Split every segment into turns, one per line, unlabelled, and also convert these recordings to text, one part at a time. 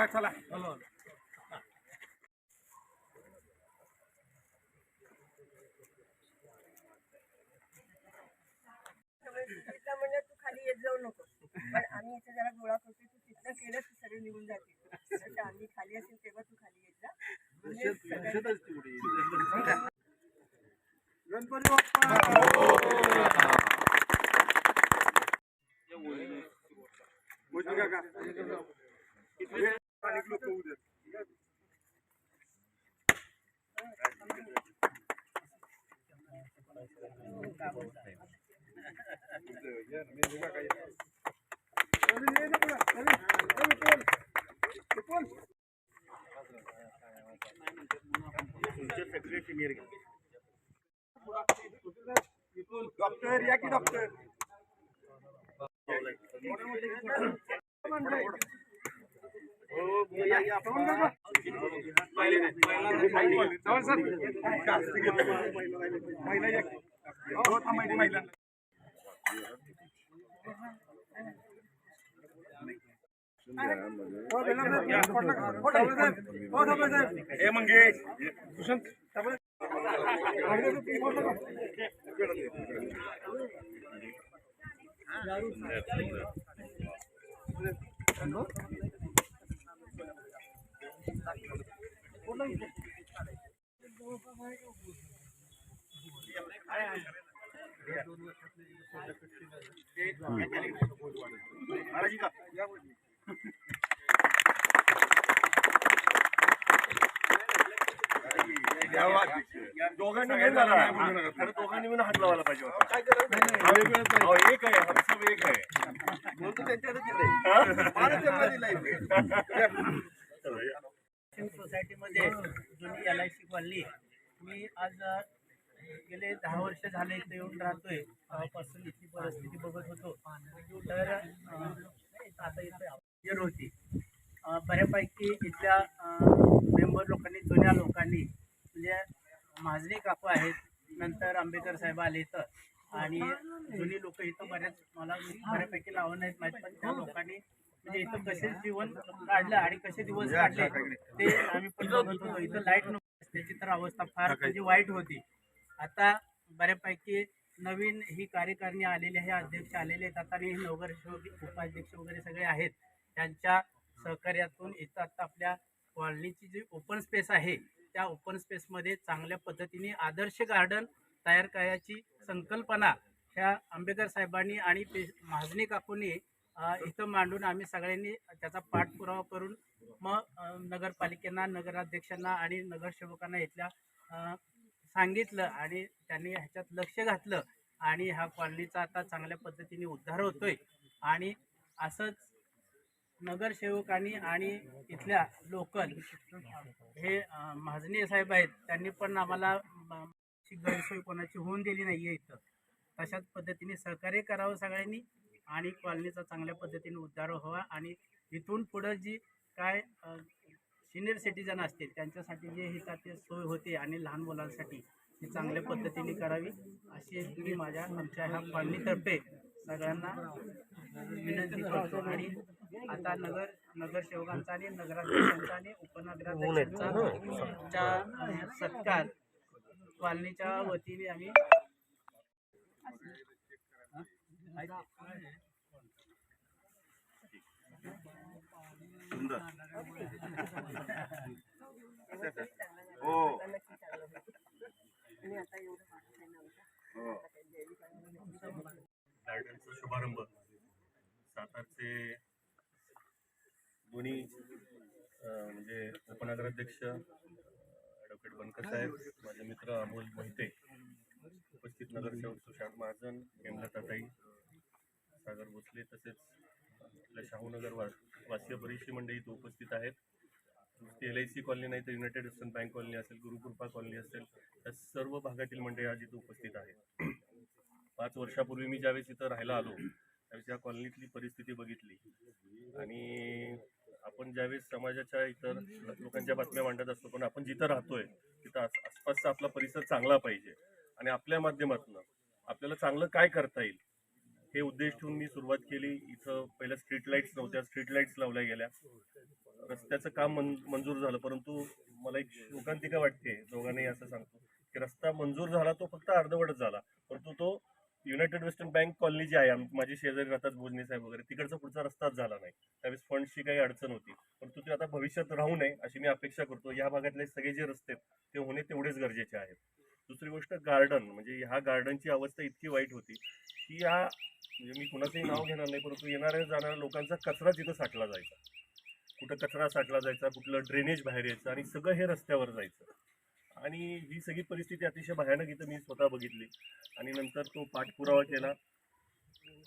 चला
म्हणजे तू खाली येत जाऊ नको, पण आम्ही इथे जरा गोळा करतो, तू तिथनं केलं की सगळे निघून जातील. आम्ही खाली असेल तेव्हा तू खाली येत जा.
गणपती बाप्पा डॉक्टर या की डॉक्टर मंगेश दोघांनी मिळून हात लावायला पाहिजे होता. एक आहे हा सब एक आहे
सोसायटीमध्ये जुनी LIC कॉलनी. मी आज गेले 10 वर्ष झाले इथे येऊन राहतोय. तेव्हापासून इथली परिस्थिती बघत होतो. तर आता इथे होती बऱ्यापैकी इथल्या मेंबर लोकांनी, जुन्या लोकांनी, म्हणजे महाजनी काकू आहेत, नंतर आंबेडकर साहेब आले इथं, आणि जुनी लोक इथं मला बऱ्यापैकी नावं नाहीत माहीत, पण त्या लोकांनी म्हणजे इथं कसे जीवन काढलं आणि कसे दिवस काढले ते आम्ही पण बघत होतो. इथं लाईट नव्हती, त्याची तर अवस्था फार म्हणजे वाईट होती. आता बऱ्यापैकी नवीन ही कार्यकारिणी आलेली आहे, अध्यक्ष आलेले आहेत आता, आणि नगरसेवक उपाध्यक्ष वगैरे सगळे आहेत. त्यांच्या सहकार्यातून इथं आता आपल्या कॉलनीची जी ओपन स्पेस आहे त्या ओपन स्पेसमध्ये चांगल्या पद्धतीने आदर्श गार्डन तयार करायची संकल्पना ह्या आंबेडकर साहेबांनी आणि महाजनी काकूंनी इथं मांडून आम्ही सगळ्यांनी त्याचा पाठपुरावा करून मग नगरपालिकेना, नगराध्यक्षांना आणि नगरसेवकांना इथल्या सांगितलं, आणि त्यांनी ह्याच्यात लक्ष घातलं, आणि ह्या कॉलनीचा आता चांगल्या पद्धतीने उद्धार होतोय. आणि असंच नगरसेवकांनी आणि इथल्या लोकल हे महाजनी साहेब आहेत, त्यांनी पण आम्हाला गैरसोय कोणाची होऊन दिली नाही आहे इथं. तशाच पद्धतीने सहकार्य करावं सगळ्यांनी, आणि कॉलनीचा चांगल्या पद्धतीने उद्धार व्हावा, आणि इथून पुढं जी काय सिनियर सिटीजन असतील त्यांच्यासाठी जे हिताची सोय होते आणि लहान मुलांसाठी ती चांगल्या पद्धतीने करावी अशी मी आमच्या ह्या कॉलनीतर्फे सगळ्यांना विनंती करतो. आणि आता नगरसेवकांचा आणि नगराध्यक्षांचा आणि उपनगराध्यक्षांचा सत्कार कॉलनीच्या वतीने आम्ही
गार्डनचा शुभारंभ सातारचे दोन्ही म्हणजे उपनगराध्यक्ष ॲडव्होकेट बनकर साहेब, माझे मित्र अमोल मोहिते, उपस्थित नगरसेवक सुशांत महाजन, हेमलताताई, सागर भोसले, तसेच आपल्या शाहूनगर वासीय बरीचशी मंडळी इथं उपस्थित आहेत. नुसती LIC कॉलनी नाही तर युनायटेड वेस्टर्न बँक कॉलनी असेल, गुरुकृपा कॉलनी असेल, त्या सर्व भागातील मंडळी आज इथं उपस्थित आहेत. 5 वर्षापूर्वी मी ज्यावेळेस इथं राहायला आलो त्यावेळेस या कॉलनीतली परिस्थिती बघितली, आणि आपण ज्यावेळेस समाजाच्या इतर लोकांच्या बातम्या मांडत असतो, पण आपण जिथं राहतोय तिथं आसपासचा आपला परिसर चांगला पाहिजे, आणि आपल्या माध्यमातून आपल्याला चांगलं काय करता येईल हे उद्देश ठेवून मी सुरुवात केली. इथं पहिल्या स्ट्रीट लाईट्स नव्हत्या, स्ट्रीट लाईट्स लावल्या गेल्या. रस्त्याचं काम मंजूर झालं, परंतु मला एक शोकांतिका वाटते, दोघांनाही असं सांगतो की रस्ता मंजूर झाला तो फक्त अर्धवटच झाला, परंतु तो युनायटेड वेस्टर्न बँक कॉलनी जी आहे, माझी शेजारी राहतात भोजने साहेब वगैरे, तिकडचा पुढचा रस्ताच झाला नाही. त्यावेळेस फंडची काही अडचण होती, परंतु ते आता भविष्यात राहू नये अशी मी अपेक्षा करतो. या भागातले सगळे जे रस्ते ते होणे तेवढेच गरजेचे आहेत. दुसरी गोष्ट गार्डन, म्हणजे ह्या गार्डनची अवस्था इतकी वाईट होती की या म्हणजे मी कुणाचंही नाव घेणार नाही, परंतु येणाऱ्या जाणाऱ्या लोकांचा कचरा तिथं साठला जायचा. कुठं कचरा साठला जायचा, कुठलं ड्रेनेज बाहेर यायचं आणि सगळं हे रस्त्यावर जायचं. आणि ही सगळी परिस्थिती अतिशय भयानक इथं मी स्वतः बघितली आणि नंतर तो पाठपुरावा केला.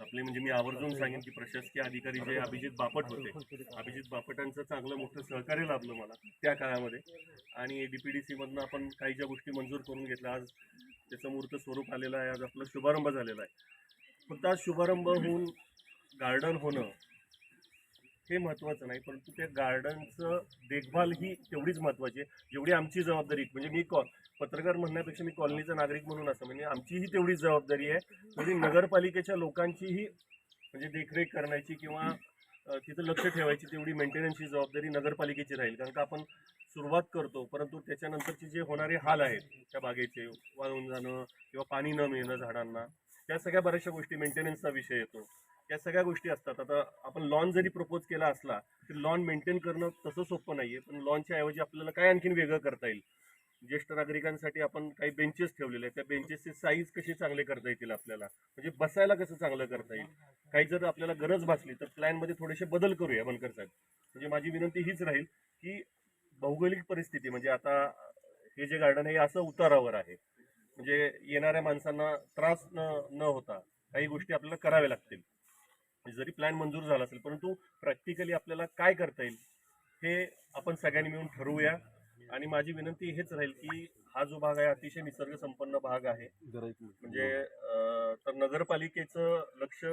आपले म्हणजे मी आवर्जून सांगेन की प्रशासकीय अधिकारी जे अभिजित बापट होते, अभिजित बापटांचं चांगलं मोठं सहकार्य लाभलं मला त्या काळामध्ये. आणि DPDC मधनं आपण काही ज्या गोष्टी मंजूर करून घेतल्या, आज त्याचं मूर्त स्वरूप आलेलं आहे, आज आपला शुभारंभ झालेला आहे. फक्त आज शुभारंभ होऊन गार्डन होणं हे महत्त्वाचं नाही, परंतु त्या गार्डनचं देखभाल ही तेवढीच महत्त्वाची आहे जेवढी आमची जबाबदारी. म्हणजे मी पत्रकार म्हणण्यापेक्षा मी कॉलनीचा नागरिक म्हणून असं म्हणजे आमचीही तेवढीच जबाबदारी आहे, म्हणजे नगरपालिकेच्या लोकांचीही म्हणजे देखरेख करण्याची किंवा तिथं लक्ष ठेवायची तेवढी मेंटेनन्सची जबाबदारी नगरपालिकेची राहील. कारण का आपण सुरुवात करतो, परंतु त्याच्यानंतरचे जे होणारे हाल आहेत त्या बागेचे, वाळून जाणं किंवा पाणी न मिळणं झाडांना, त्या सगळ्या बऱ्याचशा गोष्टी, मेंटेनन्सचा विषय येतो, या सगळ्या गोष्टी असतात. आता आपण लॉन जरी प्रपोज केला असला तर लॉन मेंटेन करणं तसं सोपं नाही आहे, पण लॉनच्या ऐवजी आपल्याला काय आणखीन वेगळं करता येईल. ज्येष्ठ नागरिकांसाठी आपण काही बेंचेस ठेवलेले आहेत, त्या बेंचेसचे साईज कसे चांगले करता येतील आपल्याला, म्हणजे बसायला कसं चांगलं करता येईल. काही जर आपल्याला गरज भासली तर प्लॅनमध्ये थोडेसे बदल करूया बनकर साहेब. म्हणजे माझी विनंती हीच राहील की भौगोलिक परिस्थिती म्हणजे आता हे जे गार्डन आहे असं उतारावर आहे, म्हणजे येणाऱ्या माणसांना त्रास न होता काही गोष्टी आपल्याला कराव्या लागतील. जरी प्लॅन मंजूर झाला असेल, परंतु प्रॅक्टिकली आपल्याला काय करता येईल हे आपण सगळ्यांनी मिळून ठरवूया. आणि माझी विनंती हेच राहील की हा जो भाग आहे अतिशय निसर्ग संपन्न भाग आहे, म्हणजे तर नगरपालिकेचं लक्ष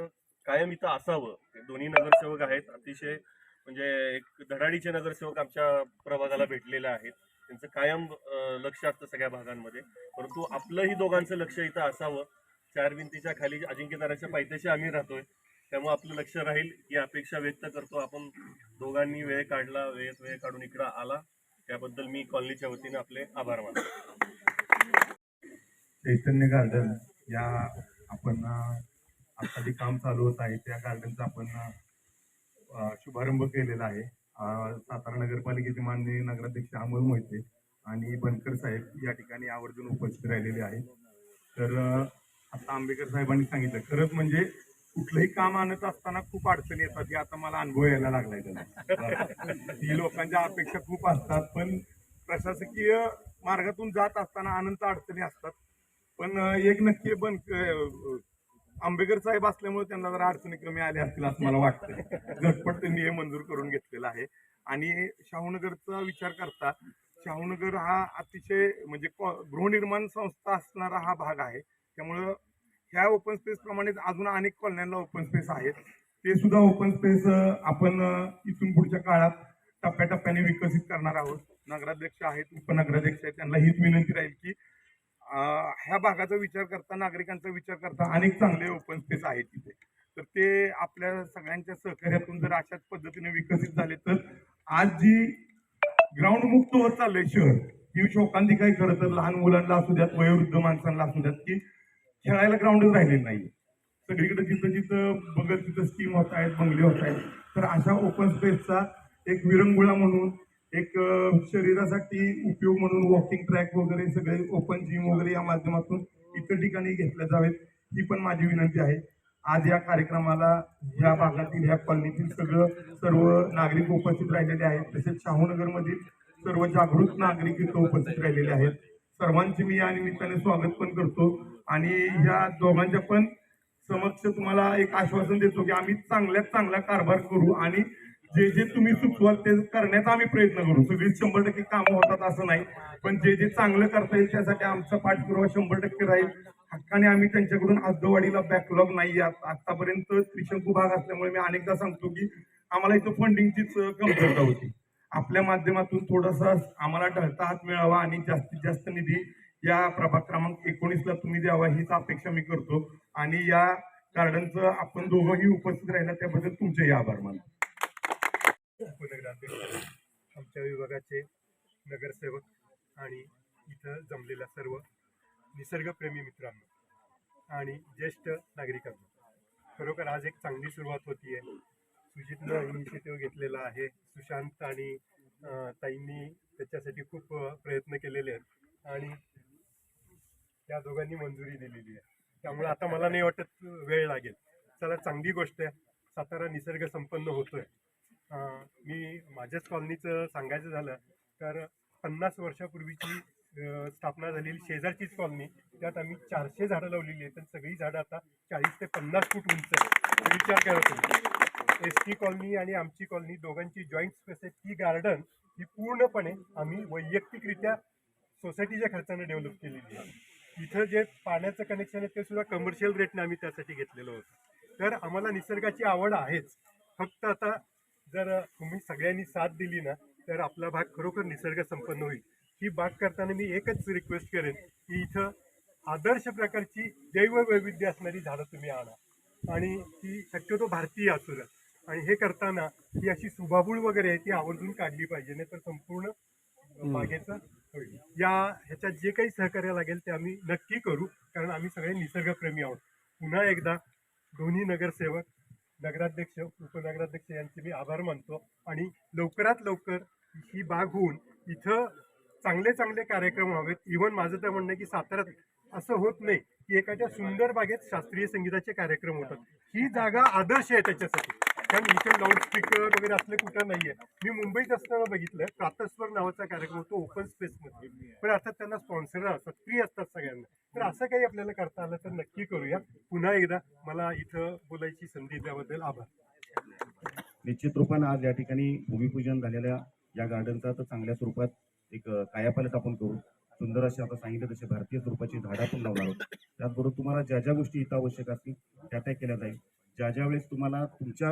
कायम इथं असावं. दोन्ही नगरसेवक आहेत, अतिशय म्हणजे एक धडाडीचे नगरसेवक आमच्या प्रभागाला भेटलेले आहेत, त्यांचं कायम लक्ष असतं सगळ्या भागांमध्ये, परंतु आपलंही दोघांचं लक्ष इथं असावं. चार भिंतीच्या खाली अजिंक्यताराच्या पायथ्याशी आम्ही राहतोय, त्यामुळे आपलं लक्ष राहील ही अपेक्षा व्यक्त करतो. आपण दोघांनी वेळ काढला, वेळ काढून इकडं आला त्याबद्दल मी कॉलनीच्या वतीने आपले आभार मानतो.
चैतन्य गार्डन या आपण आता जे काम चालू होत आहे त्या गार्डनचा आपण शुभारंभ केलेला आहे. सातारा नगरपालिकेचे माननीय नगराध्यक्ष अमोल मोहिते आणि बनकर साहेब या ठिकाणी आवर्जून उपस्थित राहिलेले आहेत. तर आता आंबेकर साहेबांनी सांगितलं, खरंच म्हणजे कुठलंही काम आणत असताना खूप अडचणी येतात, हे आता मला अनुभव यायला लागलाय त्याला. ही लोकांच्या अपेक्षा खूप असतात, पण प्रशासकीय मार्गातून जात असताना अनंत अडचणी असतात. पण एक नक्की आंबेकर साहेब असल्यामुळे त्यांना जरा अडचणी कमी आल्या असतील असं मला वाटतं. झटपट त्यांनी हे मंजूर करून घेतलेलं आहे. आणि शाहूनगरचा विचार करता शाहूनगर हा अतिशय म्हणजे गृहनिर्माण संस्था असणारा हा भाग आहे, त्यामुळं ह्या ओपन स्पेस प्रमाणेच अजून अनेक कॉलन्यांना ओपन स्पेस आहेत. ते सुद्धा ओपन स्पेस आपण इथून पुढच्या काळात टप्प्याटप्प्याने विकसित करणार आहोत. नगराध्यक्ष आहेत, उपनगराध्यक्ष आहेत, त्यांना हीच विनंती राहील की ह्या भागाचा विचार करता, नागरिकांचा विचार करता अनेक चांगले ओपन स्पेस आहेत तिथे, तर ते आपल्या सगळ्यांच्या सहकार्यातून जर अशाच पद्धतीने विकसित झाले तर आज जी ग्राउंड मुक्त होत चाललंय शहर, ही शोकांतिका आहे खरं तर. लहान मुलांना असू द्यात, वयोवृद्ध माणसांना असू द्यात, की खेळायला ग्राउंडच राहिलेलं नाही. सगळीकडे जिथं जिथं बघत तिथं स्कीम होत आहेत, बंगले होत आहेत. तर अशा ओपन स्पेसचा एक विरंगुळा म्हणून, एक शरीरासाठी उपयोग म्हणून वॉकिंग ट्रॅक वगैरे सगळे ओपन जिम वगैरे या माध्यमातून इतर ठिकाणी घेतल्या जावेत, ही पण माझी विनंती आहे. आज या कार्यक्रमाला या भागातील, या कॉलनीतील सर्व नागरिक उपस्थित राहिलेले आहेत. तसेच शाहूनगरमधील सर्व जागृत नागरिक इथं उपस्थित राहिलेले आहेत. सर्वांचे मी या निमित्ताने स्वागत पण करतो आणि या दोघांच्या पण समक्ष तुम्हाला एक आश्वासन देतो की आम्ही चांगल्यात चांगला कारभार करू आणि जे जे तुम्ही सुचवाल ते करण्याचा आम्ही प्रयत्न करू. सगळीच 100% कामं होतात असं नाही, पण जे जे चांगलं करता येईल त्यासाठी आमचा पाठपुरावा 100% राहील. हक्काने आम्ही त्यांच्याकडून आजवाडीला बॅकलॉग नाही. आतापर्यंत त्रिशंकू भाग असल्यामुळे मी अनेकदा सांगतो की आम्हाला इथं फंडिंगचीच कमतरता होती. आपल्या माध्यमातून थोडासा आम्हाला ढळता हात मिळावा आणि जास्तीत जास्त निधी या प्रभाग क्रमांक 19ला तुम्ही द्यावा हीच अपेक्षा मी करतो. आणि या गार्डनचं आपण दोघंही उपस्थित राहिला त्याबद्दल तुमचेही आभार मानतो.
उपनगराध्यक्ष, आमच्या विभागाचे नगरसेवक आणि इथं जमलेल्या सर्व निसर्गप्रेमी मित्रांनो आणि ज्येष्ठ नागरिकांनो, खरोखर आज एक चांगली सुरुवात होती आहे. सुजितनं इनिशिएटिव्ह घेतलेला आहे. सुशांत आणि ताईंनी त्याच्यासाठी खूप प्रयत्न केलेले आहेत आणि त्या दोघांनी मंजुरी दिलेली आहे. त्यामुळे आता मला नाही वाटत वेळ लागेल. चला, चांगली गोष्ट आहे. सातारा निसर्ग संपन्न होतोय. मी माझ्याच कॉलनीचं सांगायचं झालं तर 50 वर्षापूर्वीची स्थापना झालेली शेजारचीच कॉलनी, त्यात आम्ही 400 झाडं लावलेली आहेत. तर सगळी झाडं आता 40 ते 50 फूट उंच आहेत. विचार करा तुम्ही. ST कॉलनी आणि आमची कॉलनी दोघांची जॉईंट स्पेस आहे. ती गार्डन ही पूर्णपणे आम्ही वैयक्तिकरित्या सोसायटीच्या खर्चाने डेव्हलप केलेली आहे. इथं जे पाण्याचं कनेक्शन आहे ते सुद्धा कमर्शियल रेटने आम्ही त्यासाठी घेतलेलं होतं. तर आम्हाला निसर्गाची आवड आहेच. फक्त आता जर तुम्ही सगळ्यांनी साथ दिली ना तर आपला भाग खरोखर निसर्ग संपन्न होईल. ही बाग करताना मी एकच रिक्वेस्ट करेन की इथं आदर्श प्रकारची जैववैविध्य असणारी झाडं तुम्ही आणा आणि ती शक्यतो भारतीय असू द्या. आणि हे करताना ही अशी सुबाबूळ वगैरे आहे ती आवर्जून काढली पाहिजे, नाही तर संपूर्ण बागेचं होईल. ह्याच्यात जे काही सहकार्य लागेल ते आम्ही नक्की करू, कारण आम्ही सगळे निसर्गप्रेमी आहोत. पुन्हा एकदा दोन्ही नगरसेवक, नगराध्यक्ष, उपनगराध्यक्ष यांचे मी आभार मानतो आणि लवकरात लवकर ही बाग होऊन इथं चांगले चांगले कार्यक्रम व्हावेत. इव्हन माझं तर म्हणणं आहे की साताऱ्यात असं होत नाही की एखाद्या सुंदर बागेत शास्त्रीय संगीताचे कार्यक्रम होतात. ही जागा आदर्श आहे त्याच्यासाठी, कारण इथे लाऊडस्पीकर वगैरे असले कुठं नाहीये. मी मुंबईत असताना बघितलं, प्रातस्वर नावाचा कार्यक्रम होतो ओपन स्पेसमध्ये, पण अर्थात त्यांना स्पॉन्सर असतात, फ्री असतात सगळ्यांना. तर असं काही आपल्याला करता आलं तर नक्की करूया. पुन्हा एकदा मला इथं बोलायची संधी दिल्याबद्दल आभार.
निश्चित रूपानं आज या ठिकाणी भूमिपूजन झालेल्या या गार्डनचा तर चांगल्या स्वरूपात एक कायापालट आपण करू. सुंदर असे आता सांगितलं तसे भारतीय स्वरूपाची झाडं आपण लावणार आहोत. त्याचबरोबर तुम्हाला ज्या ज्या गोष्टी इथं आवश्यक असतील त्या त्या केल्या जाईल. ज्या वेळेस तुम्हाला तुमच्या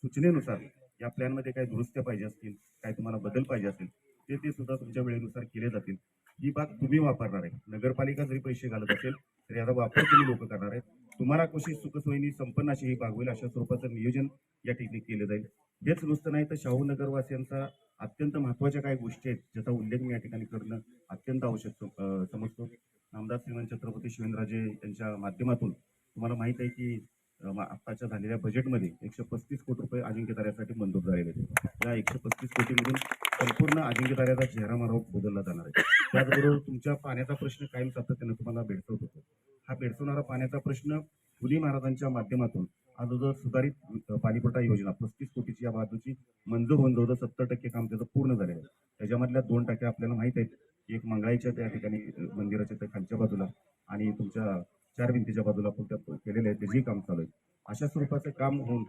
सूचनेनुसार या प्लॅनमध्ये काही दुरुस्त्या पाहिजे असतील, काय तुम्हाला बदल पाहिजे असतील, ते सुद्धा तुमच्या वेळेनुसार केले जातील. ही बाग तुम्ही वापरणार आहे. नगरपालिका जरी पैसे घालत असेल तरी याचा वापर तुम्ही लोक करणार आहेत. तुम्हाला कशी सुखसोयीनी संपन्न अशी ही बाग होईल अशा स्वरूपाचं नियोजन या ठिकाणी केलं जाईल. हेच नुसतं नाही तर शाहू नगरवासियांचा अत्यंत महत्त्वाच्या काही गोष्टी आहेत ज्याचा उल्लेख मी या ठिकाणी करणं अत्यंत आवश्यक समजतो. नामदार श्रीमंत छत्रपती शिवेंद्रराजे यांच्या माध्यमातून तुम्हाला माहित आहे की आत्ताच्या झालेल्या बजेटमध्ये 135 कोटी रुपये अजिंक्यताऱ्यासाठी मंजूर झालेले आहेत. या 135 कोटीमधून संपूर्ण अजिंक्यताऱ्याचा चेहरामारा बदलला जाणार आहे. त्याचबरोबर तुमच्या पाण्याचा प्रश्न कायम सातत्यानं तुम्हाला भेडसावत होतो. हा भेडसावणारा पाण्याचा प्रश्न फुले महाराजांच्या माध्यमातून आज जो सुधारित पाणीपुरवठा योजना 35 कोटीची या बाजूची मंजूर होऊन जवळ 70% काम त्याचं पूर्ण झालेलं आहे. त्याच्यामधल्या 2% आपल्याला माहित आहेत. एक मंगळाईच्या त्या ठिकाणी मंदिराच्या त्या खालच्या बाजूला आणि तुमच्या 4 भिंतीच्या बाजूला आपण त्या केलेलं आहे त्याचंही काम चालू आहे. अशा स्वरूपाचं काम होऊन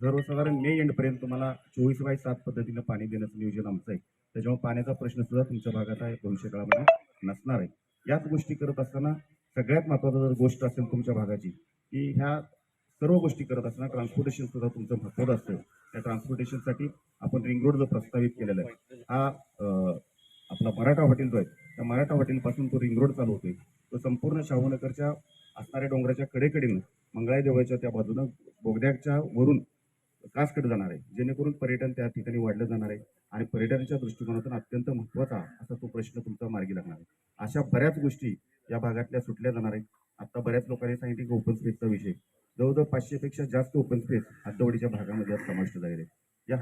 सर्वसाधारण मे एंडपर्यंत तुम्हाला 24/7 पद्धतीनं पाणी देण्याचं नियोजन आमचं आहे. त्याच्यामुळे पाण्याचा प्रश्न सुद्धा तुमच्या भागात आहे भविष्य काळामध्ये नसणार आहे. याच गोष्टी करत असताना सगळ्यात महत्त्वाचं जर गोष्ट असेल तुमच्या भागाची की ह्या सर्व गोष्टी करत असताना ट्रान्सपोर्टेशन सुद्धा तुमचं महत्त्वाचं असतं. त्या ट्रान्सपोर्टेशनसाठी आपण रिंग रोड जो प्रस्तावित केलेला आहे हा आपला मराठा हॉटेल जो आहे त्या मराठा हॉटेलपासून तो रिंग रोड चालू होतोय. तो संपूर्ण शाहूनगरच्या असणाऱ्या डोंगराच्या कडेकडीनं मंगळाई देवळाच्या त्या बाजूनं बोगद्याच्या वरून कासकडे जाणार आहे, जेणेकरून पर्यटन त्या ठिकाणी वाढलं जाणार आहे आणि पर्यटनाच्या दृष्टिकोनातून अत्यंत महत्त्वाचा असा तो प्रश्न तुमचा मार्गी लागणार आहे. अशा बऱ्याच गोष्टी या भागातल्या सुटल्या जाणार आहेत. आता बऱ्याच लोकांनी सांगितले की ओपन स्पेसचा विषय जवळजवळ 500 पेक्षा जास्त ओपन स्पेस हद्दवाडीच्या भागामध्ये समाविष्ट झालेले आहेत. या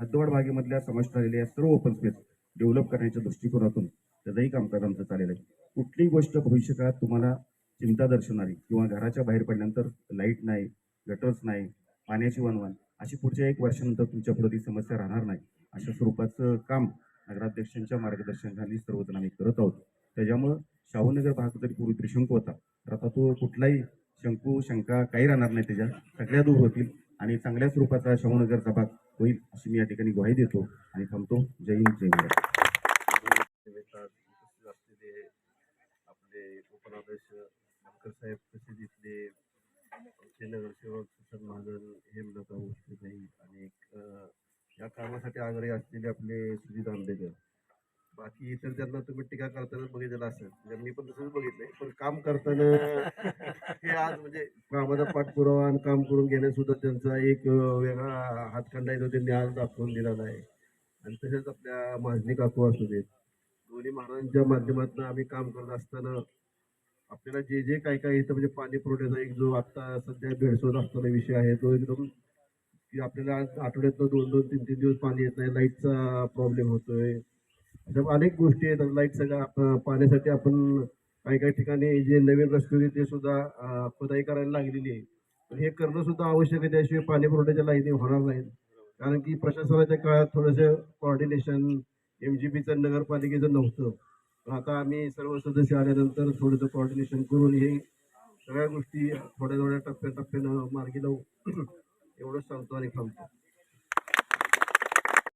हद्दवाड भागेमधल्या समाविष्ट झालेल्या सर्व ओपन स्पेस डेव्हलप करण्याच्या दृष्टिकोनातून त्याचंही कामकाज आमचं चाललेलं आहे. कुठलीही गोष्ट भविष्यकाळात तुम्हाला चिंता दर्शवणारी किंवा घराच्या बाहेर पडल्यानंतर लाईट नाही, गटर्स नाही, पाण्याची वणवण अशी पुढच्या 1 वर्षानंतर तुमच्या पुढे ती समस्या राहणार नाही अशा स्वरूपाचं काम नगराध्यक्षांच्या मार्गदर्शनाखाली सर्वजण आम्ही करत आहोत. त्याच्यामुळं शाहूनगर भाग जरी पूर्वी त्रिशंकू होता तर आता तो कुठलाही शंकू शंका काही राहणार नाही, त्याच्या सगळ्या दूर होतील आणि चांगल्या स्वरूपाचा शाहूनगरचा भाग होईल अशी मी या ठिकाणी ग्वाही देतो आणि थांबतो. जय हिंद, जय महाराष्ट्र.
आपले उपनगराध्यक्ष बनकर साहेब तसेच इथले नगरसेवक सुशांत महाजन हेमलता उपस्थित आणि या कामासाठी आग्रही असलेले आपले सुजित आंबेकर,
बाकी इतर त्यांना तुम्ही टीका करताना बघितलेलं असेल, म्हणजे मी पण तसंच बघितलंय, पण काम करताना हे आज म्हणजे कामाचा पाठपुरावा आणि काम करून घेण्यात सुद्धा त्यांचा एक वेगळा हातखंडा आहे, तो त्यांनी आज दाखवून दिलेला आहे. आणि तसेच आपल्या माजनी काकू असू देत, दोन्ही महाराजांच्या माध्यमातून आम्ही काम करत असताना आपल्याला जे जे काय काय इथं म्हणजे पाणी पुरवठ्याचा एक जो आता सध्या भेडसोड असणारा विषय आहे, तो एकदम की आपल्याला आठवड्यातनं 2-2, 3-3 दिवस पाणी येत नाही, लाईटचा प्रॉब्लेम होतोय, अशा अनेक गोष्टी आहेत. लाईट सगळं पाण्यासाठी आपण काही काही ठिकाणी जे नवीन रस्ते होते ते सुद्धा खोदाई करायला लागलेली आहे. पण हे करणं सुद्धा आवश्यक आहे, त्याशिवाय पाणी पुरवठ्याच्या लाईनी होणार नाहीत. कारण की प्रशासनाच्या काळात थोडंसं कोऑर्डिनेशन MGBचं नगरपालिकेचं नव्हतं. पण आता आम्ही सर्व सदस्य आल्यानंतर थोडंसं कोऑर्डिनेशन करून हे सगळ्या गोष्टी थोड्या थोड्या टप्प्याटप्प्यानं मार्गी लावू एवढंच सांगतो आणि थांबतो.